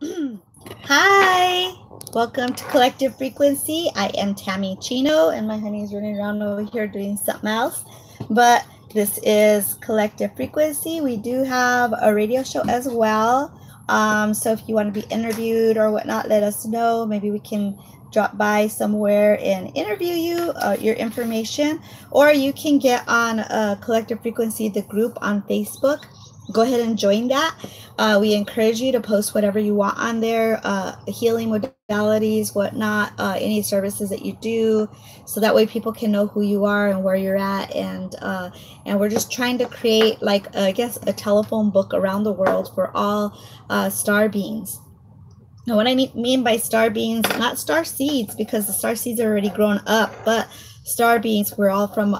Hi, welcome to Collective Frequency. I am Tammy Chino, and my honey is running around over here doing something else. But this is Collective Frequency. We do have a radio show as well. So if you want to be interviewed or whatnot, let us know. Maybe we can drop by somewhere and interview you, your information, or you can get on Collective Frequency, the group on Facebook. Go ahead and join that. We encourage you to post whatever you want on there, healing modalities, whatnot, any services that you do, so that way people can know who you are and where you're at. And we're just trying to create, like, I guess, a telephone book around the world for all star beings. Now, what I mean by star beings, not star seeds, because the star seeds are already grown up, but star beings, we're all from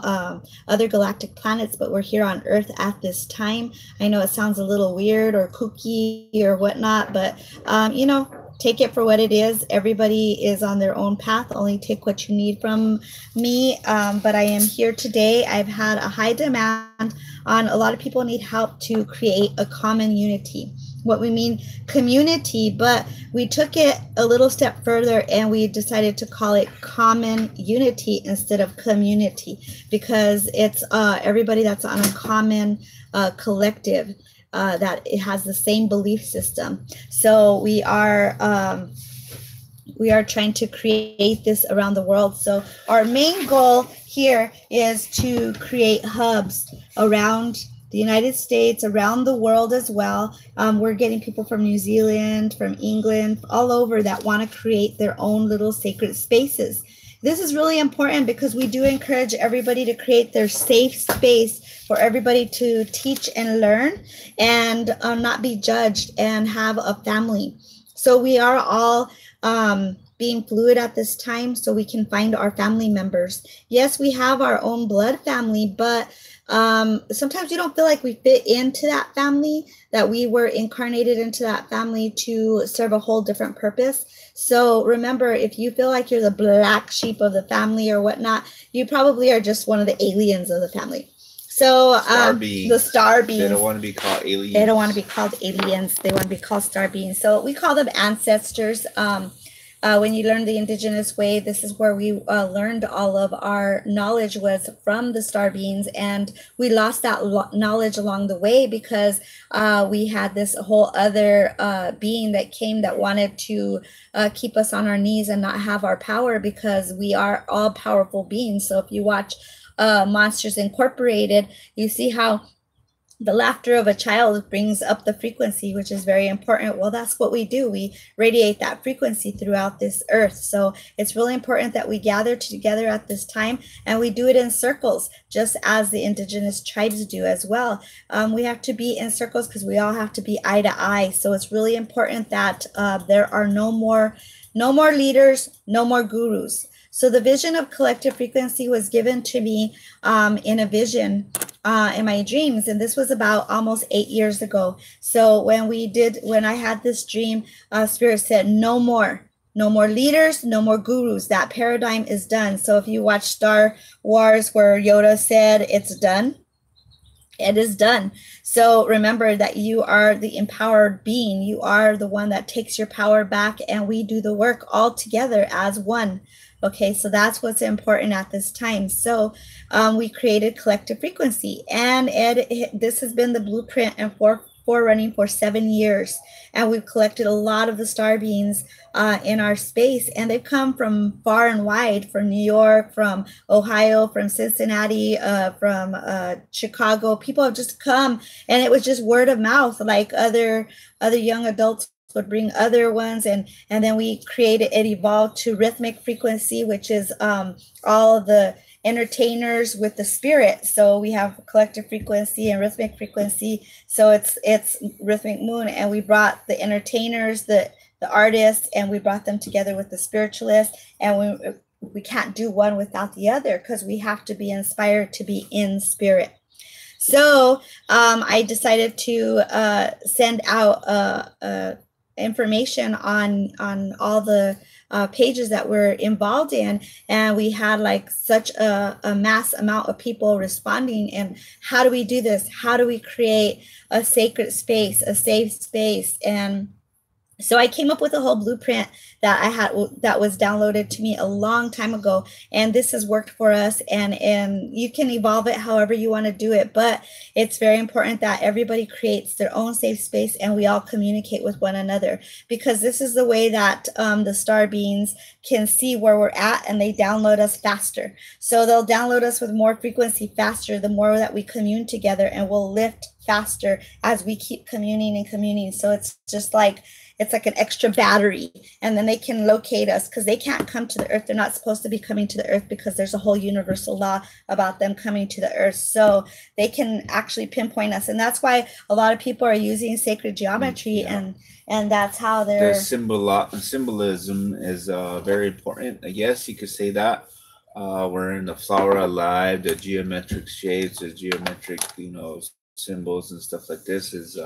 other galactic planets, but we're here on Earth at this time. I know it sounds a little weird or kooky or whatnot, but take it for what it is. Everybody is on their own path. Only take what you need from me. But I am here today. I've had a high demand on a lot of people need help to create a common unity. What we mean community, but we took it a little step further and we decided to call it common unity instead of community, because it's everybody that's on a common collective, that it has the same belief system. So we are trying to create this around the world. So our main goal here is to create hubs around the United States, around the world as well. We're getting people from New Zealand, from England, all over that want to create their own little sacred spaces. This is really important because we do encourage everybody to create their safe space for everybody to teach and learn and not be judged and have a family. So we are all being fluid at this time so we can find our family members. Yes, we have our own blood family, but sometimes we don't feel like we fit into that family, that we were incarnated into that family to serve a whole different purpose. So remember, if you feel like you're the black sheep of the family or whatnot, you probably are just one of the aliens of the family. So the star beings. They don't want to be called aliens. They don't want to be called aliens. They want to be called star beings. So we call them ancestors. When you learn the indigenous way, this is where we learned all of our knowledge was from the star beings, and we lost that knowledge along the way because we had this whole other being that came that wanted to keep us on our knees and not have our power, because we are all powerful beings. So if you watch Monsters Incorporated, you see how the laughter of a child brings up the frequency, which is very important. Well, that's what we do. We radiate that frequency throughout this earth. So it's really important that we gather together at this time, and we do it in circles, just as the indigenous tribes do as well. We have to be in circles because we all have to be eye to eye. So it's really important that there are no more leaders, no more gurus. So the vision of collective frequency was given to me in a vision in my dreams, and this was about almost 8 years ago. So when I had this dream, Spirit said, no more leaders, no more gurus. That paradigm is done. So if you watch Star Wars, where Yoda said it's done, it is done. So remember that you are the empowered being. You are the one that takes your power back, and we do the work all together as one. Okay, so that's what's important at this time. So we created collective frequency, and this has been the blueprint and forerunning for 7 years. And we've collected a lot of the star beings in our space, and they've come from far and wide, from New York, from Ohio, from Cincinnati, from Chicago. People have just come, and it was just word of mouth, like other young adults would bring other ones, and then we created, it evolved to rhythmic frequency, which is all of the entertainers with the spirit. So we have collective frequency and rhythmic frequency. So it's rhythmic moon, and we brought the entertainers, the artists, and we brought them together with the spiritualists, and we can't do one without the other, because we have to be inspired to be in spirit. So I decided to send out information on all the pages that we're involved in, and we had like such a mass amount of people responding. And how do we do this? How do we create a sacred space, a safe space? And So I came up with a whole blueprint that I had that was downloaded to me a long time ago, and this has worked for us. And you can evolve it however you want to do it, but it's very important that everybody creates their own safe space and we all communicate with one another, because this is the way that the star beings can see where we're at, and they download us faster. So they'll download us with more frequency faster the more that we commune together, and we'll lift faster as we keep communing and communing. So it's like an extra battery, and then they can locate us because they can't come to the earth. They're not supposed to be coming to the earth because there's a whole universal law about them coming to the earth. So they can actually pinpoint us. And that's why a lot of people are using sacred geometry, and that's how they're... The symbolism is very important. I guess you could say that. We're in the flower alive, the geometric shapes, the geometric, symbols and stuff like this is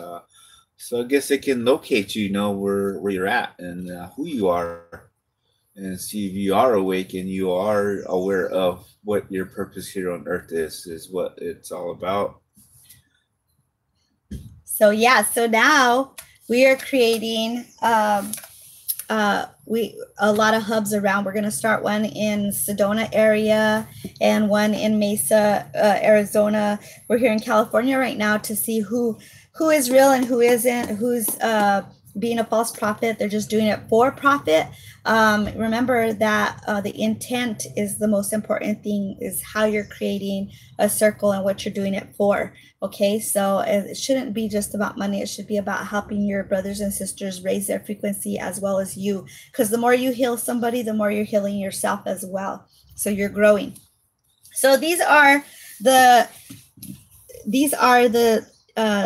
so I guess they can locate you, where you're at and who you are, and see if you are awake and you are aware of what your purpose here on earth is what it's all about. So yeah, so now we are creating a lot of hubs around. We're going to start one in Sedona area and one in Mesa, Arizona. We're here in California right now to see who is real and who isn't, who's being a false prophet. They're just doing it for profit. Remember that the intent is the most important thing, is how you're creating a circle and what you're doing it for. Okay, so it shouldn't be just about money. It should be about helping your brothers and sisters raise their frequency as well as you, because the more you heal somebody, the more you're healing yourself as well. So you're growing. So these are the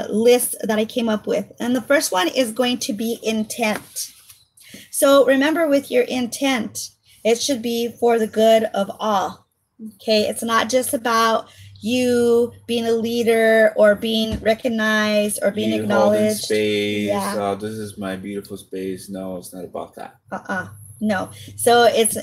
list that I came up with. And the first one is going to be intent. So remember, with your intent, it should be for the good of all. Okay, it's not just about you being a leader or being recognized or being acknowledged. Space. Yeah. This is my beautiful space. No, it's not about that. No. So it's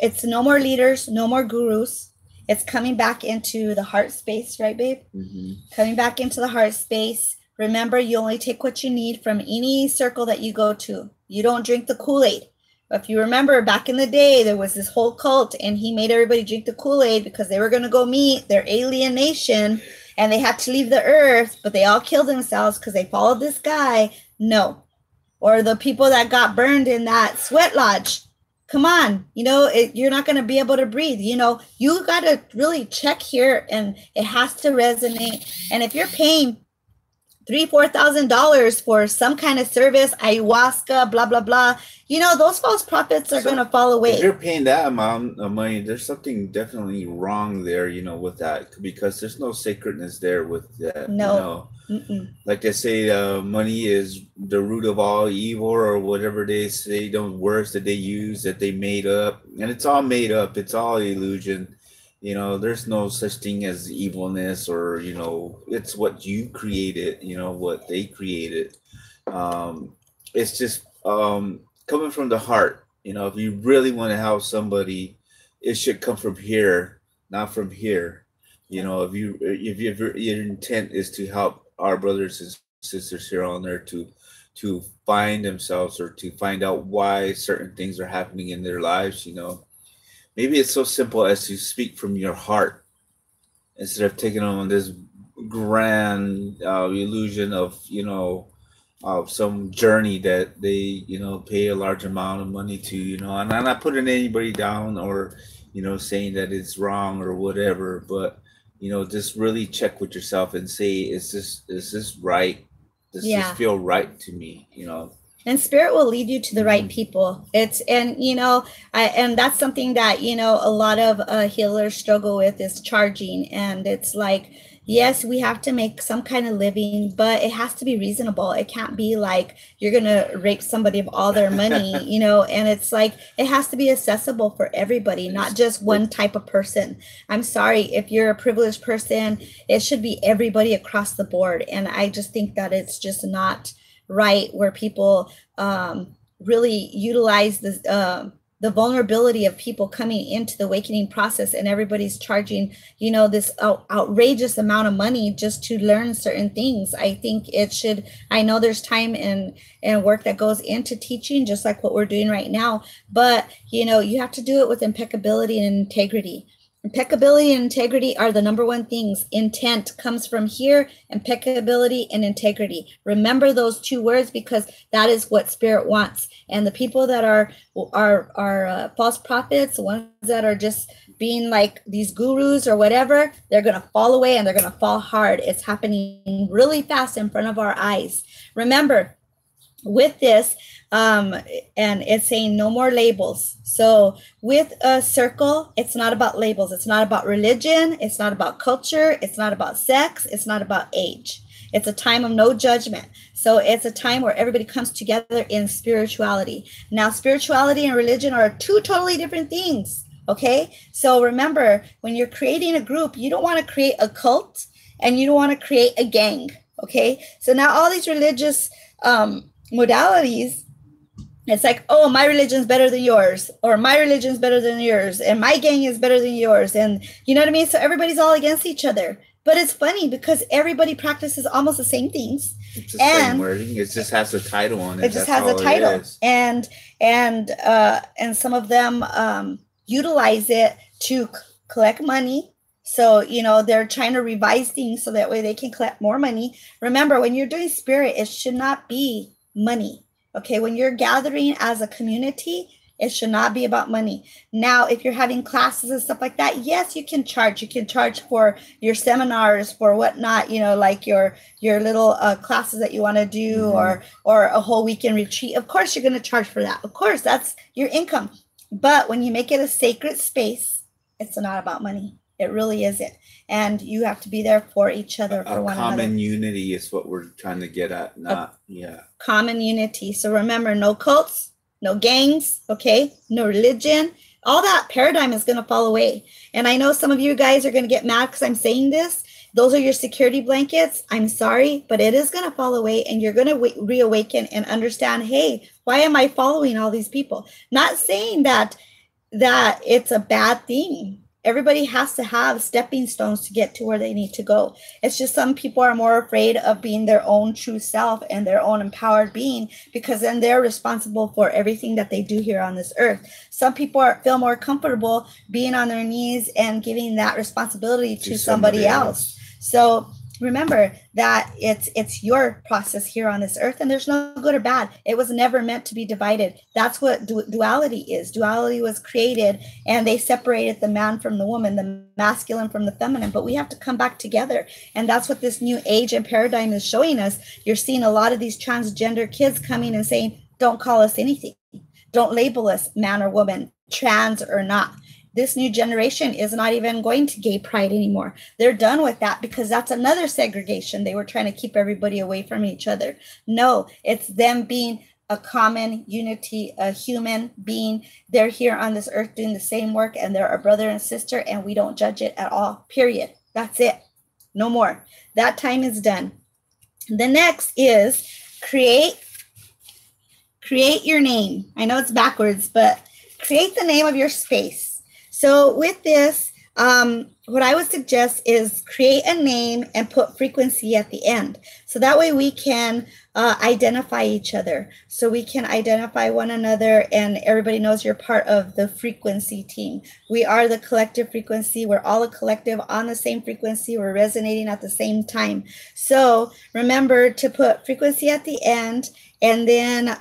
it's no more leaders, no more gurus. It's coming back into the heart space, right, babe? Mm-hmm. Coming back into the heart space. Remember, you only take what you need from any circle that you go to. You don't drink the Kool-Aid. If you remember, back in the day, there was this whole cult, and he made everybody drink the Kool-Aid because they were going to go meet their alien nation, and they had to leave the earth, but they all killed themselves because they followed this guy. No. Or the people that got burned in that sweat lodge. Come on, you're not going to be able to breathe. You got to really check here, and it has to resonate. And if you're paying $3,000-$4,000 for some kind of service, ayahuasca, blah, blah, blah, those false prophets are going to fall away. If you're paying that amount of money, there's something definitely wrong there, with that, because there's no sacredness there with that. No. Like they say, money is the root of all evil, or whatever they say, those words that they use that they made up. And it's all made up. It's all illusion. There's no such thing as evilness, or, it's what you created, what they created. It's just coming from the heart. If you really want to help somebody, it should come from here, not from here. If your intent is to help our brothers and sisters here on earth to find themselves, or to find out why certain things are happening in their lives, maybe it's so simple as to speak from your heart instead of taking on this grand illusion of some journey that they pay a large amount of money to. And I'm not putting anybody down, or saying that it's wrong or whatever, but just really check with yourself and say, is this right? Does this feel right to me? And spirit will lead you to the right people. And that's something that, a lot of healers struggle with, is charging. And it's like, yes, we have to make some kind of living, but it has to be reasonable. It can't be like you're going to rape somebody of all their money, and it's like, it has to be accessible for everybody, not just one type of person. I'm sorry, if you're a privileged person, it should be everybody across the board. And I just think that it's just not right where people really utilize the vulnerability of people coming into the awakening process, and everybody's charging, you know, this outrageous amount of money just to learn certain things. I think it should, I know there's time and work that goes into teaching, just like what we're doing right now, but you know, you have to do it with impeccability and integrity. Impeccability and integrity are the number one things. Intent comes from here, impeccability and integrity. Remember those two words, because that is what spirit wants. And the people that are false prophets, the ones that are just being like these gurus or whatever, they're going to fall away and they're going to fall hard. It's happening really fast in front of our eyes. Remember, with this, and it's saying no more labels. So with a circle, it's not about labels. It's not about religion. It's not about culture. It's not about sex. It's not about age. It's a time of no judgment. So it's a time where everybody comes together in spirituality. Now, spirituality and religion are two totally different things. Okay. So remember, when you're creating a group, you don't want to create a cult and you don't want to create a gang. Okay. So now all these religious, modalities, it's like, oh, my religion's better than yours, or my religion's better than yours, and my gang is better than yours, and you know what I mean? So everybody's all against each other. But it's funny because everybody practices almost the same things. It's the same wording. It just has a title on it. It just has a title, and some of them utilize it to collect money. So, you know, they're trying to revise things so that way they can collect more money. Remember, when you're doing spirit, it should not be money. Okay, when you're gathering as a community, it should not be about money. Now, if you're having classes and stuff like that, yes, you can charge. You can charge for your seminars, for whatnot, you know, like your little classes that you want to do, or a whole weekend retreat. Of course, you're going to charge for that. Of course, that's your income. But when you make it a sacred space, it's not about money. It really isn't. And you have to be there for each other, for one another. Common unity is what we're trying to get at. Common unity. So remember, no cults, no gangs, okay? No religion. All that paradigm is going to fall away. And I know some of you guys are going to get mad because I'm saying this. Those are your security blankets. I'm sorry, but it is going to fall away, and you're going to reawaken and understand, hey, why am I following all these people? Not saying that it's a bad thing. Everybody has to have stepping stones to get to where they need to go. It's just some people are more afraid of being their own true self and their own empowered being, because then they're responsible for everything that they do here on this earth. Some people feel more comfortable being on their knees and giving that responsibility to somebody else. So remember that it's your process here on this earth, and there's no good or bad. It was never meant to be divided. That's what duality is. Duality was created, and they separated the man from the woman, the masculine from the feminine, but we have to come back together. And that's what this new age and paradigm is showing us. You're seeing a lot of these transgender kids coming and saying, don't call us anything. Don't label us man or woman, trans or not. This new generation is not even going to gay pride anymore. They're done with that, because that's another segregation. They were trying to keep everybody away from each other. No, it's them being a common unity, a human being. They're here on this earth doing the same work, and they're a brother and sister, and we don't judge it at all, period. That's it. No more. That time is done. The next is create your name. I know it's backwards, but create the name of your space. So with this, what I would suggest is create a name and put frequency at the end. So that way we can identify each other. So we can identify one another, and everybody knows you're part of the frequency team. We are the collective frequency. We're all a collective on the same frequency. We're resonating at the same time. So remember to put frequency at the end, and then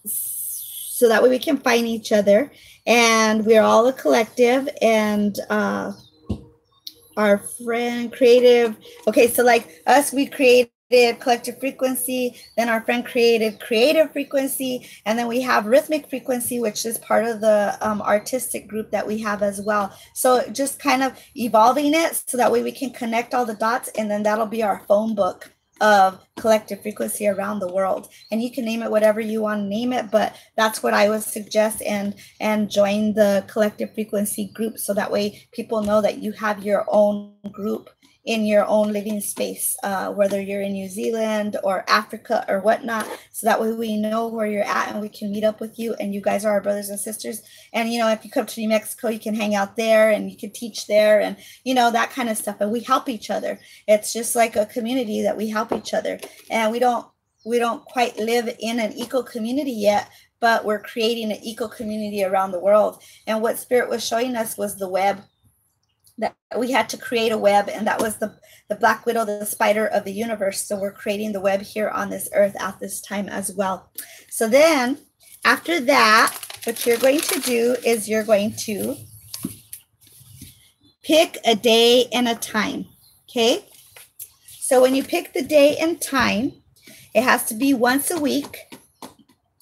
so that way we can find each other. And we're all a collective, and our friend creative. Okay, so like us, we created collective frequency, then our friend created creative frequency, and then we have rhythmic frequency, which is part of the artistic group that we have as well. So just kind of evolving it so that way we can connect all the dots, and then that'll be our phone book of collective frequency around the world. And you can name it whatever you want to name it, but that's what I would suggest, and join the collective frequency group, so that way people know that you have your own group in your own living space, whether you're in New Zealand or Africa or whatnot. So that way we know where you're at and we can meet up with you. And you guys are our brothers and sisters. And, you know, if you come to New Mexico, you can hang out there and you can teach there and, you know, that kind of stuff. And we help each other. It's just like a community that we help each other. And we don't quite live in an eco community yet, but we're creating an eco community around the world. And what Spirit was showing us was the web, that we had to create a web, and that was the black widow, the spider of the universe. So we're creating the web here on this earth at this time as well. So then after that, what you're going to do is you're going to pick a day and a time. Okay. So when you pick the day and time, it has to be once a week.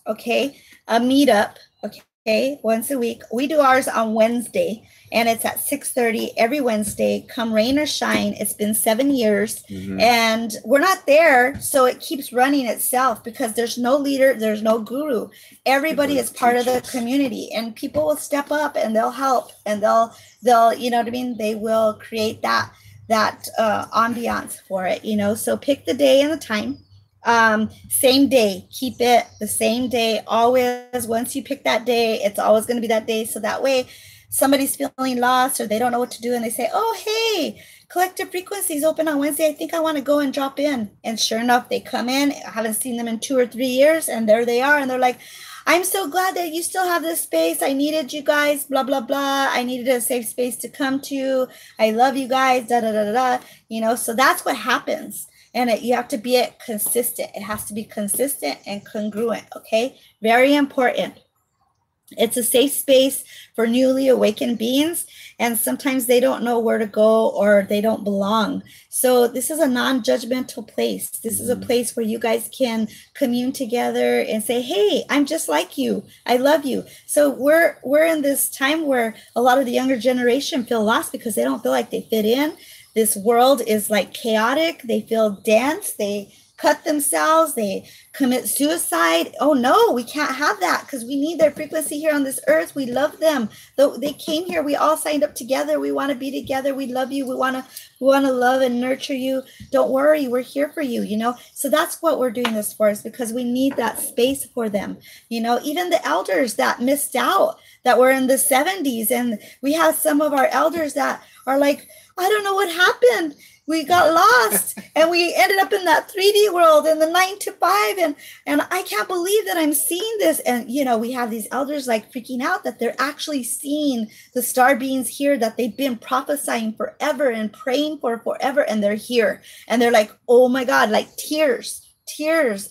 Okay. A meetup. Okay. Once a week. We do ours on Wednesday, and it's at 6:30 every Wednesday, come rain or shine. It's been 7 years, and we're not there. So it keeps running itself because there's no leader. There's no guru. Everybody is part of the community, and people will step up and they'll help, and they'll, you know what I mean? They will create that ambiance for it, you know? So pick the day and the time. Same day, keep it the same day always. Once you pick that day, it's always going to be that day. So that way somebody's feeling lost or they don't know what to do and they say, oh, hey, Collective Frequencies open on Wednesday. I think I want to go and drop in. And sure enough, they come in. I haven't seen them in 2 or 3 years, and there they are. And they're like, I'm so glad that you still have this space. I needed you guys, blah, blah, blah. I needed a safe space to come to. I love you guys, da, da, da, da, da. You know, so that's what happens. And you have to be consistent. It has to be consistent and congruent, okay? Very important. It's a safe space for newly awakened beings, and sometimes they don't know where to go or they don't belong. So this is a non-judgmental place. This is a place where you guys can commune together and say, hey, I'm just like you. I love you. So we're in this time where a lot of the younger generation feel lost because they don't feel like they fit in. This world is like chaotic. They feel dense. They cut themselves. They commit suicide. Oh no, we can't have that because we need their frequency here on this earth. We love them. They came here. We all signed up together. We want to be together. We love you. We want to love and nurture you. Don't worry. We're here for you, you know? So that's what we're doing this for, is because we need that space for them. You know, even the elders that missed out, that were in the 70s. And we have some of our elders that are like, I don't know what happened. We got lost and we ended up in that 3D world in the 9 to 5. And I can't believe that I'm seeing this. And, you know, we have these elders like freaking out that they're actually seeing the star beings here that they've been prophesying forever and praying for forever. And they're here and they're like, oh my God, like tears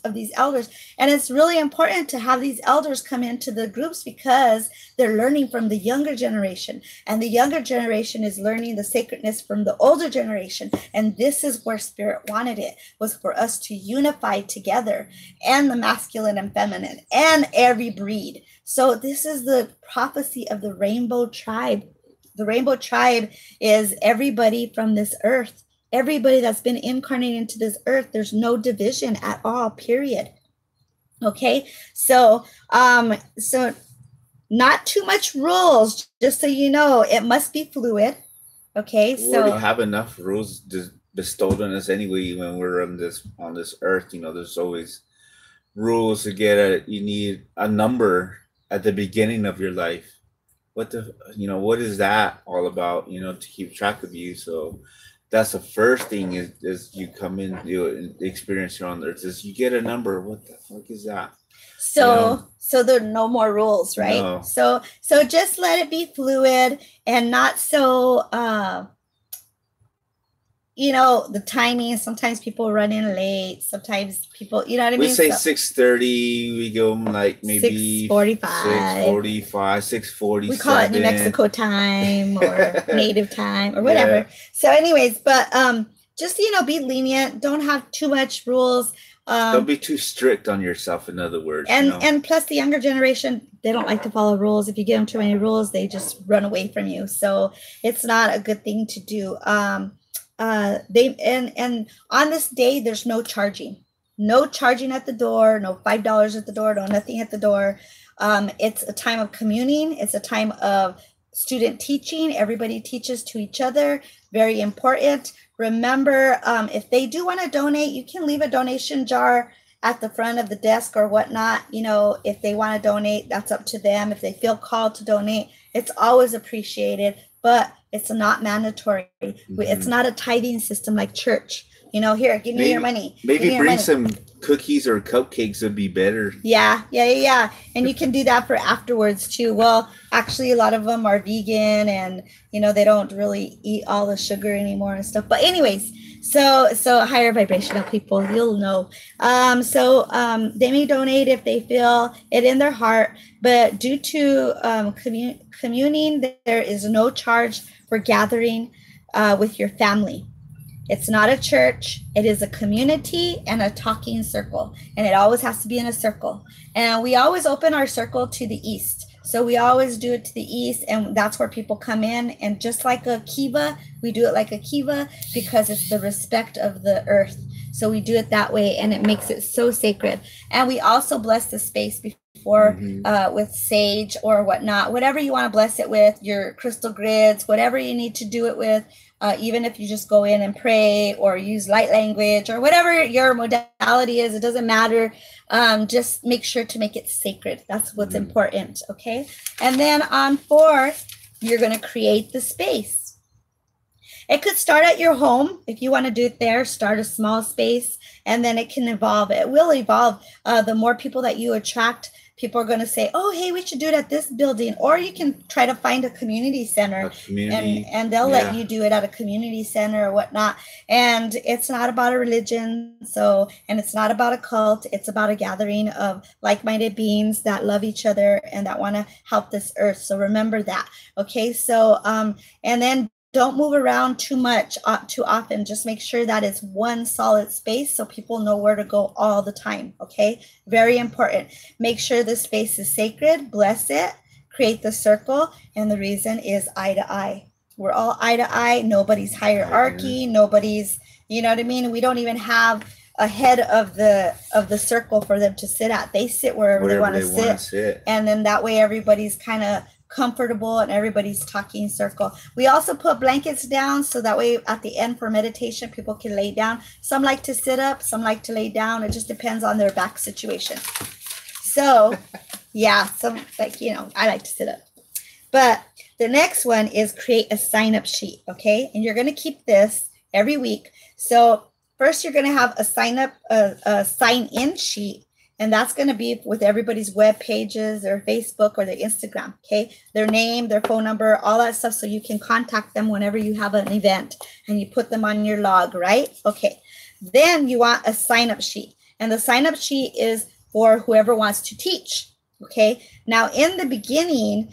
of these elders. And it's really important to have these elders come into the groups because they're learning from the younger generation, and the younger generation is learning the sacredness from the older generation. And this is where Spirit wanted it, was for us to unify together, and the masculine and feminine and every breed. So this is the prophecy of the Rainbow Tribe. The Rainbow Tribe is everybody from this earth. Everybody that's been incarnated into this earth. There's no division at all, period. Okay, so not too much rules, just so you know. It must be fluid. Okay, we already have enough rules bestowed on us anyway. When we're on this earth, you know, there's always rules to get at. You need a number at the beginning of your life. What is that all about? You know, to keep track of you. So that's the first thing is you come in, you experience your own earth, is you get a number. What the fuck is that? So there are no more rules, right? No. So just let it be fluid and not so you know, the timing. Sometimes people run in late. Sometimes people, you know what I mean? We say 6:30. We go like maybe 6:45, 6:40. We call it New Mexico time or native time or whatever. Yeah. So anyways, but just, you know, be lenient. Don't have too much rules. Don't be too strict on yourself, in other words. And you know? And plus the younger generation, they don't like to follow rules. If you give them too many rules, they just run away from you. So it's not a good thing to do. And on this day, there's no charging at the door, no $5 at the door, no nothing at the door. It's a time of communing. It's a time of student teaching. Everybody teaches to each other. Very important. Remember, if they do want to donate, you can leave a donation jar at the front of the desk or whatnot. You know, if they want to donate, that's up to them. If they feel called to donate, it's always appreciated, but it's not mandatory. It's not a tithing system like church. You know, here, give me your money. Maybe bring some cookies or cupcakes would be better. Yeah. And you can do that for afterwards too. Well, actually, a lot of them are vegan, and you know they don't really eat all the sugar anymore and stuff. But anyways, so higher vibrational people, you'll know. They may donate if they feel it in their heart, but due to communing, there is no charge for gathering with your family. It's not a church. It is a community and a talking circle. And it always has to be in a circle. And we always open our circle to the east. So we always do it to the east, and that's where people come in. And just like a kiva, we do it like a kiva because it's the respect of the earth. So we do it that way, and it makes it so sacred. And we also bless the space before with sage or whatnot, whatever you want to bless it with, your crystal grids, whatever you need to do it with. Even if you just go in and pray or use light language or whatever your modality is, it doesn't matter. Just make sure to make it sacred. That's what's important. Okay. And then on 4, you're going to create the space. It could start at your home. If you want to do it there, start a small space, and then it can evolve. It will evolve. The more people that you attract, people are going to say, oh, hey, we should do it at this building. Or you can try to find a community center, and they'll let you do it at a community center or whatnot. And it's not about a religion. And it's not about a cult. It's about a gathering of like-minded beings that love each other and that want to help this earth. So remember that. Okay. So, and then don't move around too much, too often. Just make sure that it's one solid space so people know where to go all the time. Okay. Very important. Make sure the space is sacred. Bless it. Create the circle. And the reason is eye to eye. We're all eye to eye. Nobody's hierarchy. Nobody's, you know what I mean? We don't even have a head of the circle for them to sit at. They sit wherever they want to sit. And then that way everybody's kind of comfortable and everybody's talking circle. We also put blankets down so that way at the end for meditation, people can lay down. Some like to sit up, some like to lay down. It just depends on their back situation. So yeah, some like, you know, I like to sit up. But the next one is create a sign-up sheet. Okay. And you're going to keep this every week. So first you're going to have a sign-in sheet. And that's going to be with everybody's web pages or Facebook or their Instagram, okay? Their name, their phone number, all that stuff, so you can contact them whenever you have an event and you put them on your log, right? Okay. Then you want a sign-up sheet. And the sign-up sheet is for whoever wants to teach, okay? Now, in the beginning,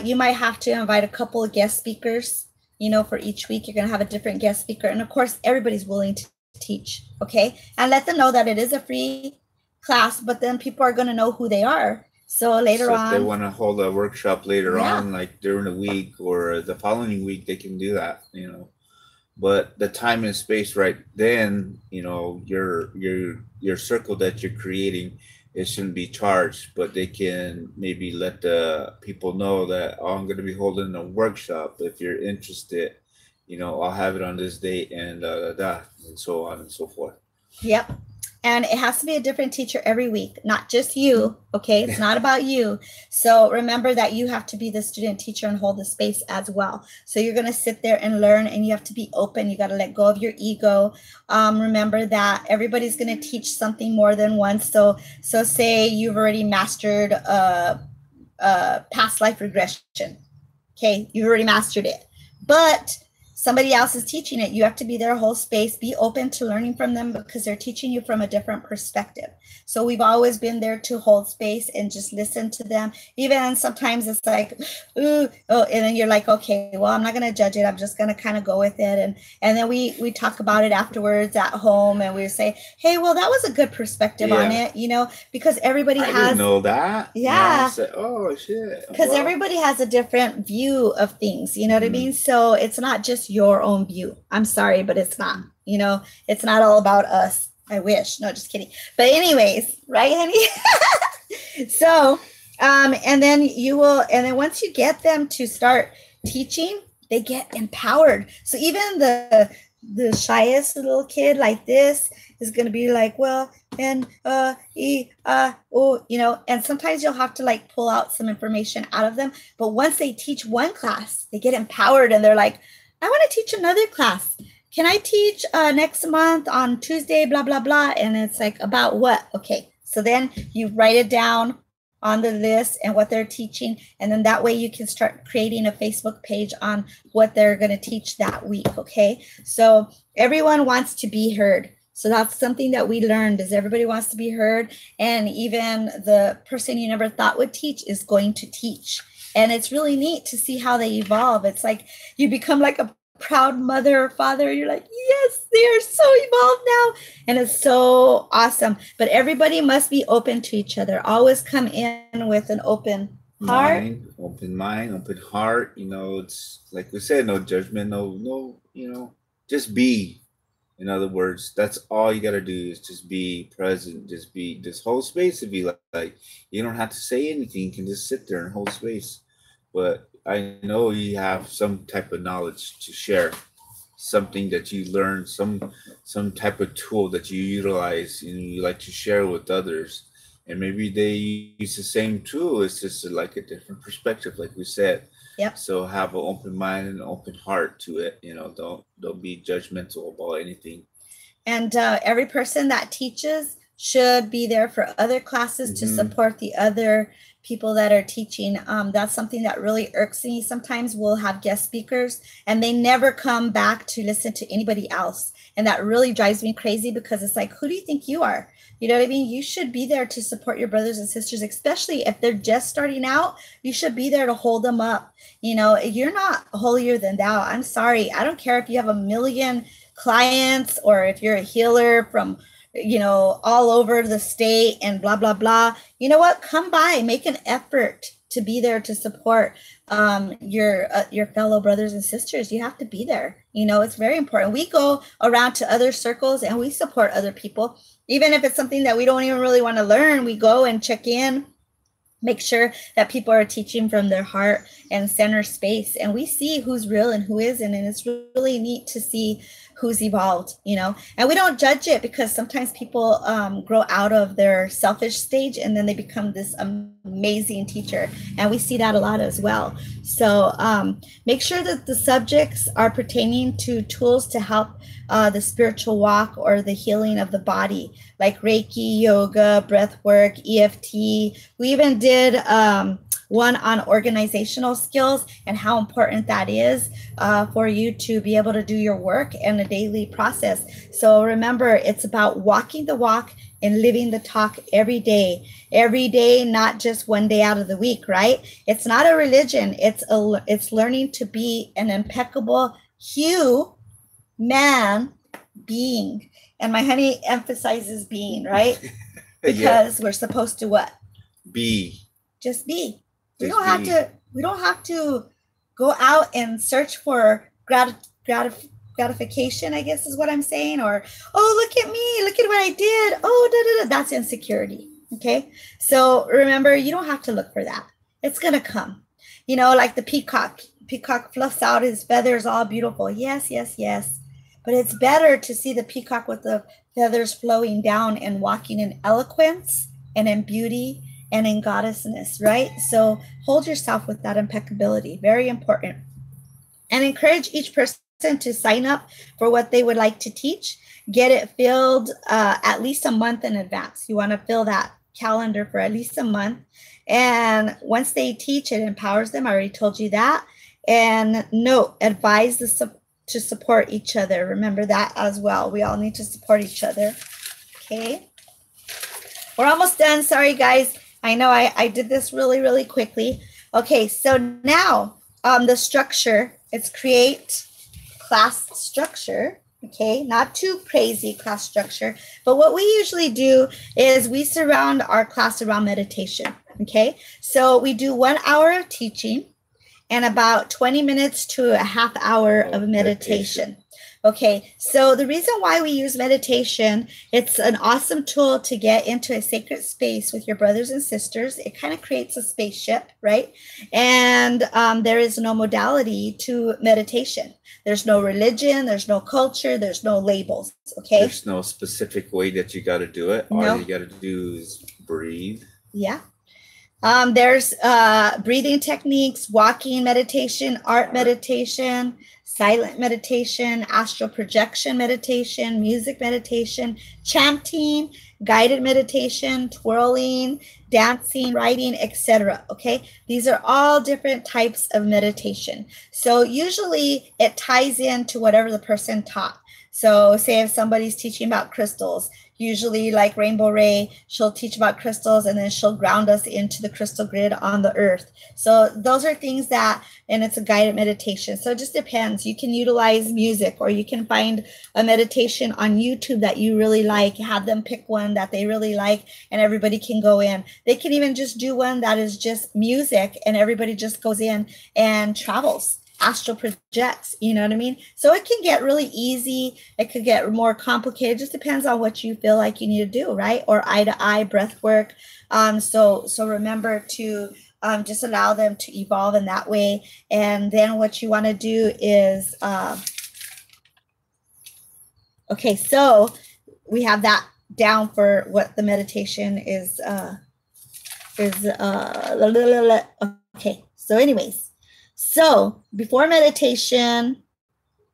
you might have to invite a couple of guest speakers. You know, for each week, you're going to have a different guest speaker. And, of course, everybody's willing to teach, okay? And let them know that it is a free class, but then people are going to know who they are. So later on, if they want to hold a workshop later on, like during the week or the following week, they can do that, you know. But the time and space right then, you know, your circle that you're creating, it shouldn't be charged, but they can maybe let the people know that, oh, I'm going to be holding a workshop. If you're interested, you know, I'll have it on this date and and so on and so forth. Yep. And it has to be a different teacher every week, not just you, okay? It's not about you. So remember that you have to be the student teacher and hold the space as well. So you're going to sit there and learn, and you have to be open. You got to let go of your ego. Remember that everybody's going to teach something more than once. So say you've already mastered past life regression, okay? You've already mastered it. But somebody else is teaching it. You have to be their whole space. Be open to learning from them because they're teaching you from a different perspective. So we've always been there to hold space and just listen to them. Even sometimes it's like, ooh, oh, and then you're like, okay, well, I'm not going to judge it. I'm just going to kind of go with it. And then we talk about it afterwards at home, and we say, hey, well, that was a good perspective on it, you know, because everybody I didn't know that. Yeah. Said, oh, shit. Because everybody has a different view of things, you know what I mean? So it's not just your own view. I'm sorry, but it's not, you know, it's not all about us. I wish. No, just kidding. But anyways, right, honey? So And then once you get them to start teaching, they get empowered. So even the shyest little kid like this is going to be like, well, and and sometimes you'll have to like pull out some information out of them. But once they teach one class, they get empowered and they're like, I want to teach another class. Can I teach next month on Tuesday, blah, blah, blah. And it's like, about what? Okay. So then you write it down on the list and what they're teaching. And then that way you can start creating a Facebook page on what they're going to teach that week. Okay. So everyone wants to be heard. So that's something that we learned is everybody wants to be heard. And even the person you never thought would teach is going to teach. And it's really neat to see how they evolve. It's like you become like a proud mother or father. You're like, yes, they are so evolved now. And it's so awesome. But everybody must be open to each other. Always come in with an open heart. Open mind, open heart. It's like we said, no judgment, no, just be. In other words, that's all you got to do is just be present, just be, this whole space to be like, you don't have to say anything. You can just sit there and hold space. But I know you have some type of knowledge to share, something that you learned, some type of tool that you utilize and you like to share with others. And maybe they use the same tool. It's just like a different perspective, like we said. Yep. So have an open mind and an open heart to it. Don't be judgmental about anything. And every person that teaches should be there for other classes to support the other people that are teaching. That's something that really irks me. Sometimes we'll have guest speakers and they never come back to listen to anybody else. And that really drives me crazy because it's like, who do you think you are? You know what I mean? You should be there to support your brothers and sisters, especially if they're just starting out. You should be there to hold them up. You're not holier than thou. I'm sorry. I don't care if you have 1 million clients or if you're a healer from all over the state and blah, blah, blah. You know what? Come by, make an effort to be there to support your fellow brothers and sisters. You have to be there. It's very important. We go around to other circles and we support other people. Even if it's something that we don't even really want to learn, we go and check in, make sure that people are teaching from their heart and center space. And we see who's real and who isn't. And it's really neat to see who's evolved, and we don't judge it because sometimes people grow out of their selfish stage and then they become this amazing teacher. And we see that a lot as well. So make sure that the subjects are pertaining to tools to help the spiritual walk or the healing of the body, like Reiki, yoga, breath work, EFT. We even did one on organizational skills and how important that is for you to be able to do your work and a daily process. So remember, it's about walking the walk and living the talk every day, not just one day out of the week, right? It's not a religion. It's learning to be an impeccable human being. And my honey emphasizes being, right? Because we're supposed to what? Be. Just be. We don't have to go out and search for gratification, I guess is what I'm saying. Or, oh, look at me, look at what I did. Oh, that's insecurity. Okay. So remember, you don't have to look for that. It's going to come, like the peacock fluffs out his feathers all beautiful. Yes. But it's better to see the peacock with the feathers flowing down and walking in eloquence and in beauty and in goddessness, right? So hold yourself with that impeccability. Very important. And encourage each person to sign up for what they would like to teach. Get it filled at least a month in advance. You want to fill that calendar for at least a month. And once they teach, it empowers them. I already told you that. And note, advise to support each other. Remember that as well. We all need to support each other. Okay. We're almost done. Sorry, guys. I know I did this really, really quickly. Okay, so now the structure, it's create class structure. Okay, not too crazy class structure, but what we usually do is we surround our class around meditation. Okay, so we do 1 hour of teaching and about 20 minutes to a half hour of meditation. Okay, so the reason why we use meditation, it's an awesome tool to get into a sacred space with your brothers and sisters. It kind of creates a spaceship, right? And there is no modality to meditation. There's no religion, there's no culture, there's no labels, okay? There's no specific way that you got to do it. No. All you got to do is breathe. Yeah. There's breathing techniques, walking meditation, art meditation, silent meditation, astral projection meditation, music meditation, chanting, guided meditation, twirling, dancing, writing, etc. Okay, these are all different types of meditation. So usually it ties into whatever the person taught. So say if somebody's teaching about crystals, usually like Rainbow Ray, she'll teach about crystals and then she'll ground us into the crystal grid on the earth. So those are things that, and it's a guided meditation. So it just depends. You can utilize music, or you can find a meditation on YouTube that you really like, have them pick one that they really like, and everybody can go in. They can even just do one that is just music and everybody just goes in and travels. Astral projects, you know what I mean? So it can get really easy. It could get more complicated. It just depends on what you feel like you need to do, right? Or eye to eye breath work. So remember to just allow them to evolve in that way. And then what you want to do is, okay, so we have that down for what the meditation is. Okay, so anyways. So before meditation,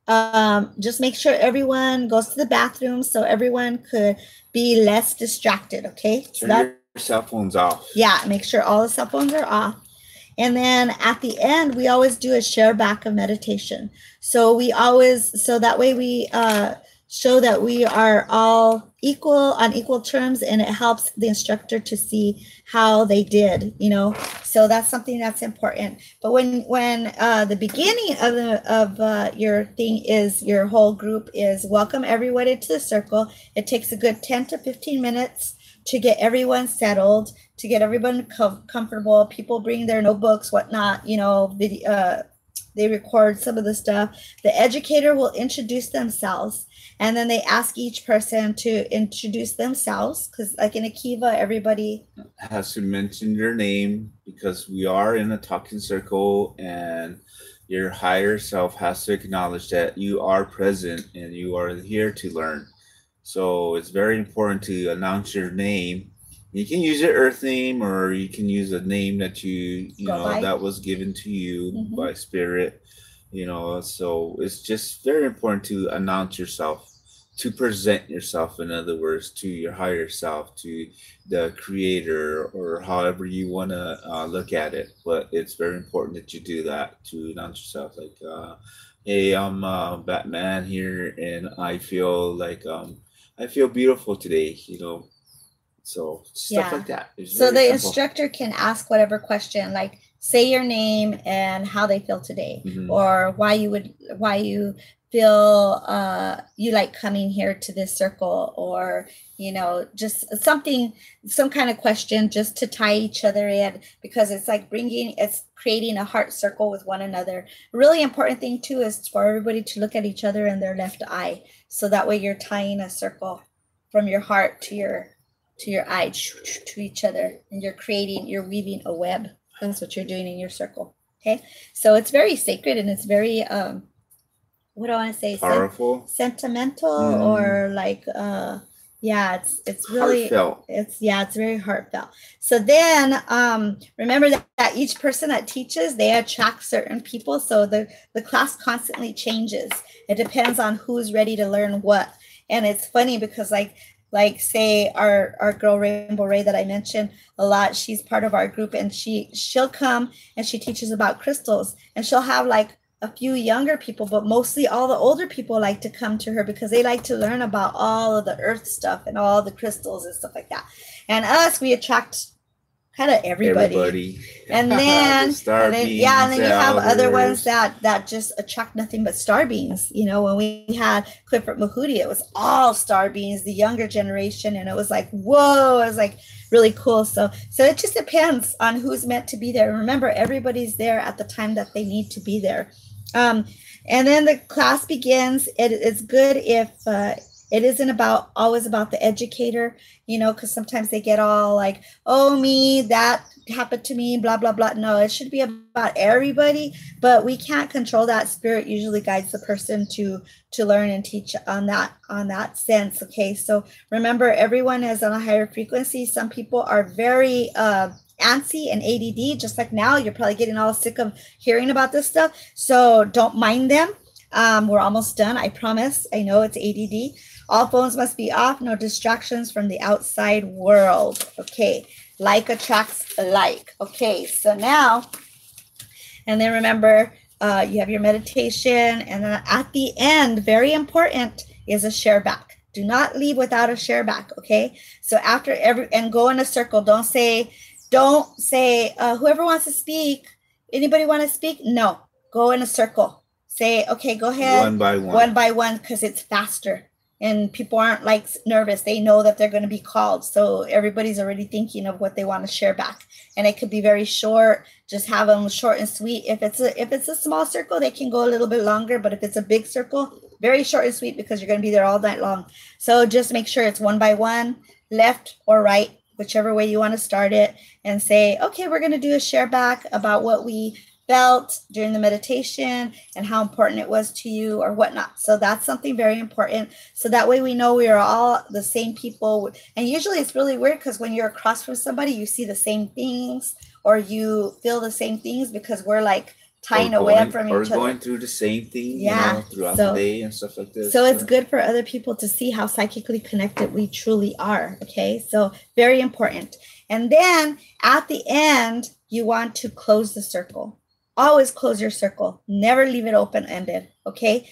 just make sure everyone goes to the bathroom so everyone could be less distracted, okay? Turn your cell phones off. Yeah, make sure all the cell phones are off. And then at the end, we always do a share back of meditation. So that way we show that we are all equal on equal terms, and it helps the instructor to see how they did, you know. So that's something that's important. But when the beginning of your thing is, your whole group is welcome everyone into the circle. It takes a good 10 to 15 minutes to get everyone settled, to get everyone comfortable. People bring their notebooks, whatnot, you know, they record some of the stuff. The educator will introduce themselves, and then they ask each person to introduce themselves, because like in Akiva, everybody has to mention your name, because we are in a talking circle, and your higher self has to acknowledge that you are present and you are here to learn. So it's very important to announce your name. You can use your earth name, or you can use a name that you know that was given to you by spirit, you know. So it's just very important to announce yourself, to present yourself, in other words, to your higher self, to the creator, or however you want to look at it. But it's very important that you do that, to announce yourself, like, hey, I'm Batman here, and I feel like I feel beautiful today, you know. So stuff like that. So the instructor can ask whatever question, like say your name and how they feel today, or why you feel you like coming here to this circle, or, you know, just some kind of question, just to tie each other in, because it's like it's creating a heart circle with one another. A really important thing too is for everybody to look at each other in their left eye, so that way you're tying a circle from your heart to your eye, to each other, and you're weaving a web. That's what you're doing in your circle. Okay, so it's very sacred, and it's very what do I want to say? Powerful, sentimental, or like it's really heartfelt. It's very heartfelt. So then remember that each person that teaches, they attract certain people. So the class constantly changes. It depends on who's ready to learn what. And it's funny because like say our girl Rainbow Ray that I mentioned a lot, she's part of our group, and she'll come and she teaches about crystals, and she'll have like a few younger people, but mostly all the older people like to come to her because they like to learn about all of the earth stuff and all the crystals and stuff like that. And us, we attract kind of everybody. And then, and then you have other ones that just attract nothing but star beings. You know, when we had Clifford Mahudi, it was all star beings, the younger generation, and it was like, whoa, it was like really cool. So it just depends on who's meant to be there. Remember, everybody's there at the time that they need to be there. And then the class begins. It's good if it isn't always about the educator, because sometimes they get all like, oh, me, that happened to me, blah, blah, blah. No, it should be about everybody, but we can't control that. Spirit usually guides the person to learn and teach on that sense. Okay, so remember, everyone is on a higher frequency. Some people are very antsy and ADD, just like now. You're probably getting all sick of hearing about this stuff, so don't mind them. We're almost done, I promise. I know it's ADD. All phones must be off, no distractions from the outside world. Okay, like attracts like. Okay, so now, and then remember, you have your meditation, and then at the end, very important, is a share back. Do not leave without a share back. Okay, so after and go in a circle. Don't say whoever wants to speak. Anybody want to speak? No, go in a circle. Say, okay, go ahead. One by one, because it's faster. And people aren't like nervous. They know that they're going to be called. So everybody's already thinking of what they want to share back. And it could be very short. Just have them short and sweet. If it's a small circle, they can go a little bit longer. But if it's a big circle, very short and sweet, because you're going to be there all night long. So just make sure it's one by one, left or right, whichever way you want to start it, and say, okay, we're going to do a share back about what we felt during the meditation and how important it was to you or whatnot. So that's something very important. So that way we know we are all the same people. And usually it's really weird, because when you're across from somebody, you see the same things or you feel the same things, because we're like tying a web from each other. Or going through the same thing, throughout the day and stuff like this. So it's good for other people to see how psychically connected we truly are. Okay, so very important. And then at the end, you want to close the circle. Always close your circle. Never leave it open-ended. Okay,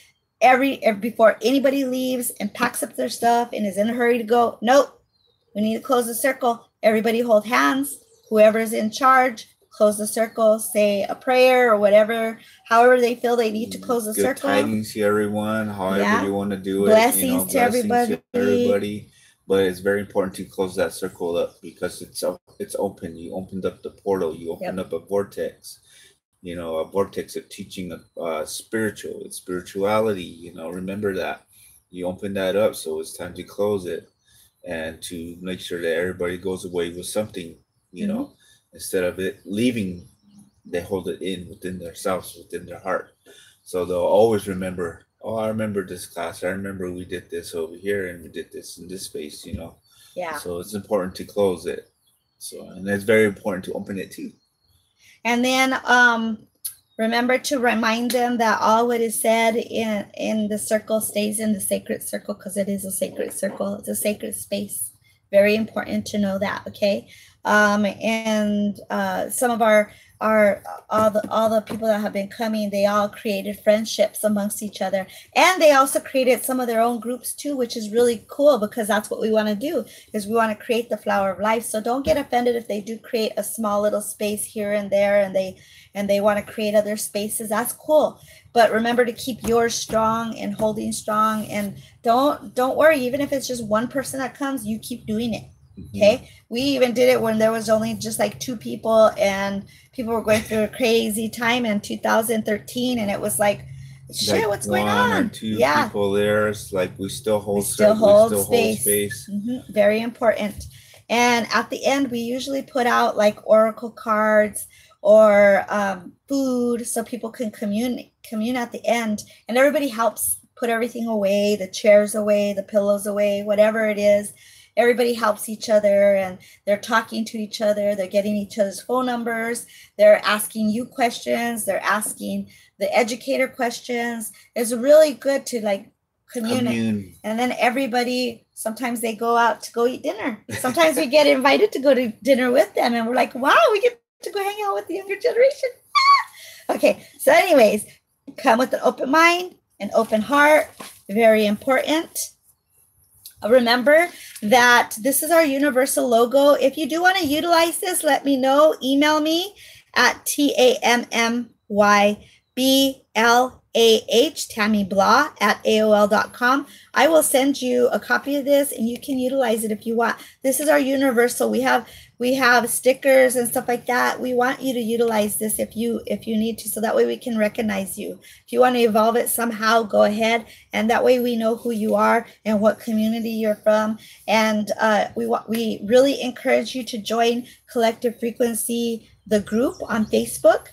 before anybody leaves and packs up their stuff and is in a hurry to go, nope, we need to close the circle. Everybody hold hands. Whoever is in charge, close the circle, say a prayer or whatever, however they feel they need to close the circle. Good tidings to everyone, however you want to do it. Blessings to everybody. But it's very important to close that circle up, because it's open. You opened up the portal. You opened up a vortex. A vortex of teaching spirituality. Remember that. You open that up, so it's time to close it, and to make sure that everybody goes away with something. Instead of it leaving, they hold it in within themselves, within their heart. So they'll always remember, oh, I remember this class. I remember we did this over here, and we did this in this space, Yeah. So it's important to close it. So, and it's very important to open it too. And then remember to remind them that all what is said in the circle stays in the sacred circle, because it is a sacred circle. It's a sacred space. Very important to know that. Okay. And some of all the people that have been coming, they all created friendships amongst each other, and they also created some of their own groups too, which is really cool, because that's what we want to do, is we want to create the flower of life. So don't get offended if they do create a small little space here and there, and they want to create other spaces. That's cool, but remember to keep yours strong and holding strong, and don't worry, even if it's just one person that comes, you keep doing it. Okay, we even did it when there was only just like 2 people, and people were going through a crazy time in 2013, and it was like, shit, like what's going on? 1 or 2 people there. It's like we still hold space. Very important. And at the end, we usually put out like oracle cards or food, so people can commune at the end, and everybody helps put everything away, the chairs away, the pillows away, whatever it is. Everybody helps each other, and they're talking to each other. They're getting each other's phone numbers. They're asking you questions. They're asking the educator questions. It's really good to like commune. And then everybody, sometimes they go out to go eat dinner. Sometimes we get invited to go to dinner with them, and we're like, wow, we get to go hang out with the younger generation. Okay, so anyways, come with an open mind, an open heart. Very important. Remember that this is our universal logo. If you do want to utilize this, let me know. Email me at TAMMYBLA Tammy Blah at AOL.com. I will send you a copy of this and you can utilize it if you want. This is our universal. We have stickers and stuff like that. We want you to utilize this if you need to, so that way we can recognize you. If you want to evolve it somehow, go ahead, and that way we know who you are and what community you're from. And we really encourage you to join Collective Frequency, the group on Facebook,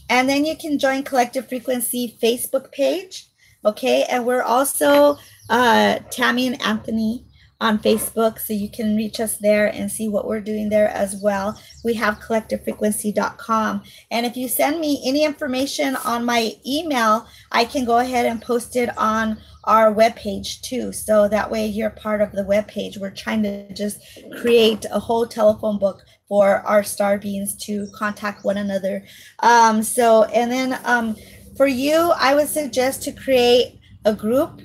and then you can join Collective Frequency Facebook page. Okay, and we're also Tammy and Anthony on Facebook, so you can reach us there and see what we're doing there as well. We have collectivefrequency.com. And if you send me any information on my email, I can go ahead and post it on our webpage too. So that way you're part of the webpage. We're trying to just create a whole telephone book for our star beings to contact one another. For you, I would suggest to create a group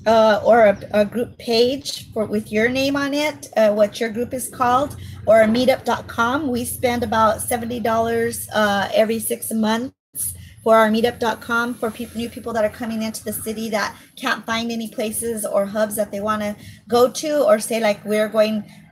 or a group page with your name on it, what your group is called, or meetup.com. We spend about $70 every 6 months for our meetup.com for new people that are coming into the city that can't find any places or hubs that they want to go to, or say like we're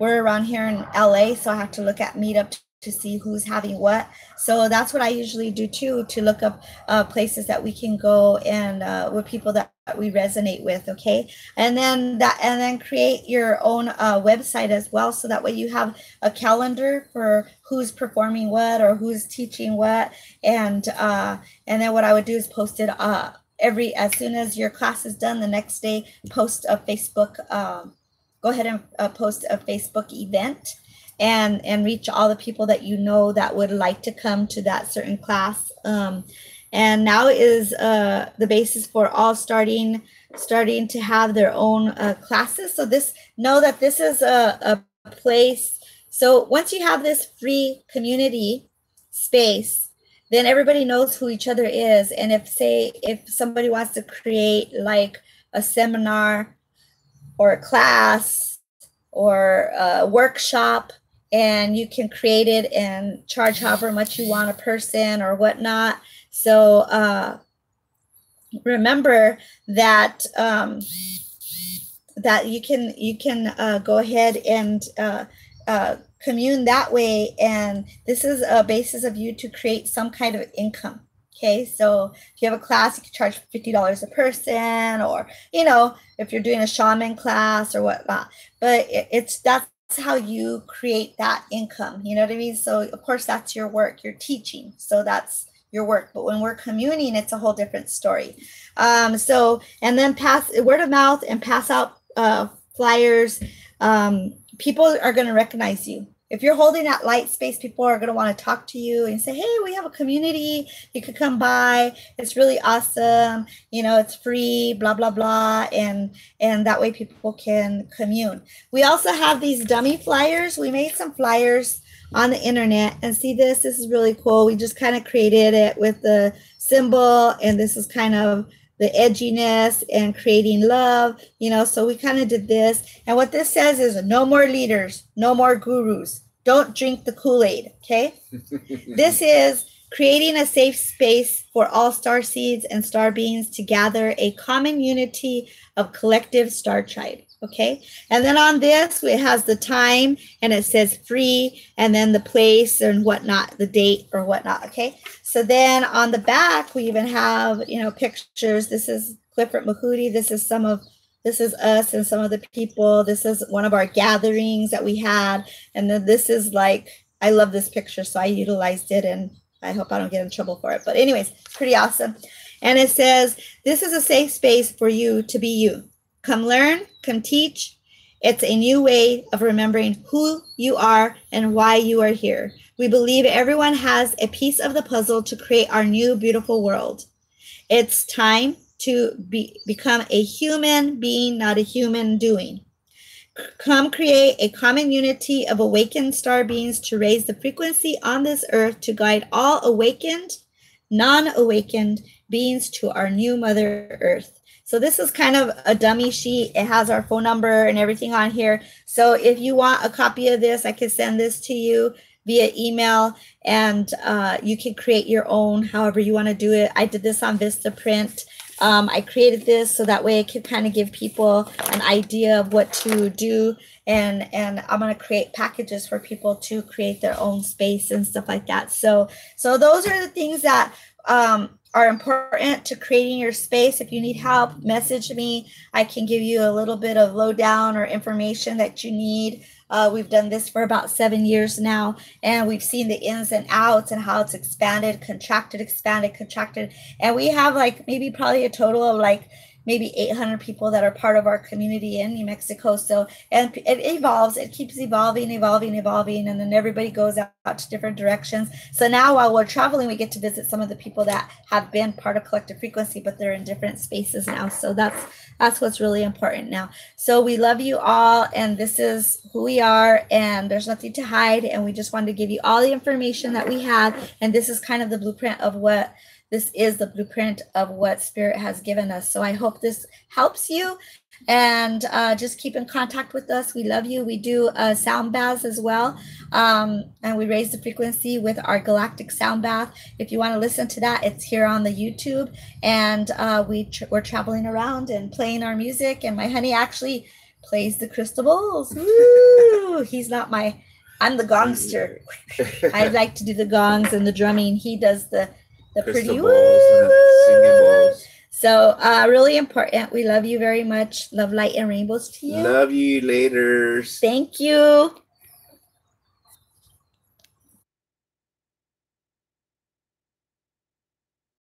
around here in LA, so I have to look at meetup to see who's having what. So that's what I usually do too, to look up places that we can go and with people that we resonate with. Okay, and then create your own website as well, so that way you have a calendar for who's performing what or who's teaching what, and then what I would do is post it as soon as your class is done the next day. Post a Facebook. Go ahead and post a Facebook event. And reach all the people that you know that would like to come to that certain class. And now is the basis for all starting to have their own classes. So know that this is a place. So once you have this free community space, then everybody knows who each other is. And if somebody wants to create like a seminar or a class or a workshop, and you can create it and charge however much you want a person or whatnot. So remember that that you can go ahead and commune that way. And this is a basis of you to create some kind of income. Okay, so if you have a class, you can charge $50 a person, or if you're doing a shaman class or whatnot. But that's how you create that income. You know what I mean? So of course that's your work. You're teaching, so that's your work. But when we're communing, it's a whole different story. And then pass word of mouth and pass out flyers. People are going to recognize you. If you're holding that light space, people are going to want to talk to you and say, hey, we have a community. You could come by. It's really awesome. It's free, blah, blah, blah. And that way people can commune. We also have these dummy flyers. We made some flyers on the internet, and see this is really cool. We just kind of created it with the symbol, and this is kind of the edginess and creating love, so we kind of did this. And what this says is no more leaders, no more gurus. Don't drink the Kool-Aid, okay? This is creating a safe space for all star seeds and star beings to gather a common unity of collective star tribe, okay? And then on this, it has the time, and it says free, and then the place and whatnot, the date or whatnot, okay? So then on the back, we even have, pictures. This is Clifford Mahooty. This is us and some of the people. This is one of our gatherings that we had. And then this is I love this picture, so I utilized it, and I hope I don't get in trouble for it. But anyways, pretty awesome. And it says, this is a safe space for you to be you. Come learn, come teach. It's a new way of remembering who you are and why you are here. We believe everyone has a piece of the puzzle to create our new beautiful world. It's time to become a human being, not a human doing. Come create a common unity of awakened star beings to raise the frequency on this earth to guide all awakened, non-awakened beings to our new Mother Earth. So this is kind of a dummy sheet. It has our phone number and everything on here. So if you want a copy of this, I can send this to you via email, and you can create your own however you want to do it. I did this on Vistaprint. I created this so that way I could kind of give people an idea of what to do. And I'm going to create packages for people to create their own space and stuff like that. So those are the things that are important to creating your space. If you need help, message me. I can give you a little bit of lowdown or information that you need. We've done this for about 7 years now, and we've seen the ins and outs and how it's expanded, contracted, expanded, contracted. And we have like maybe probably a total of like maybe 800 people that are part of our community in New Mexico. So, and it evolves, it keeps evolving, and then everybody goes out to different directions. So now while we're traveling, we get to visit some of the people that have been part of Collective Frequency, but they're in different spaces now. So that's what's really important now. So we love you all, and this is who we are, and there's nothing to hide. And we just wanted to give you all the information that we have. And this is kind of the blueprint of what this is, the blueprint of what Spirit has given us. So I hope this helps you, and just keep in contact with us. We love you. We do sound baths as well. And we raise the frequency with our galactic sound bath. If you want to listen to that, it's here on the YouTube. And we're traveling around and playing our music. And my honey actually plays the crystal bowls. Woo! He's not I'm the gongster. I like to do the gongs and the drumming. He does the pretty bowls. So really important. We love you very much. Love, light, and rainbows to you. Love you later. Thank you.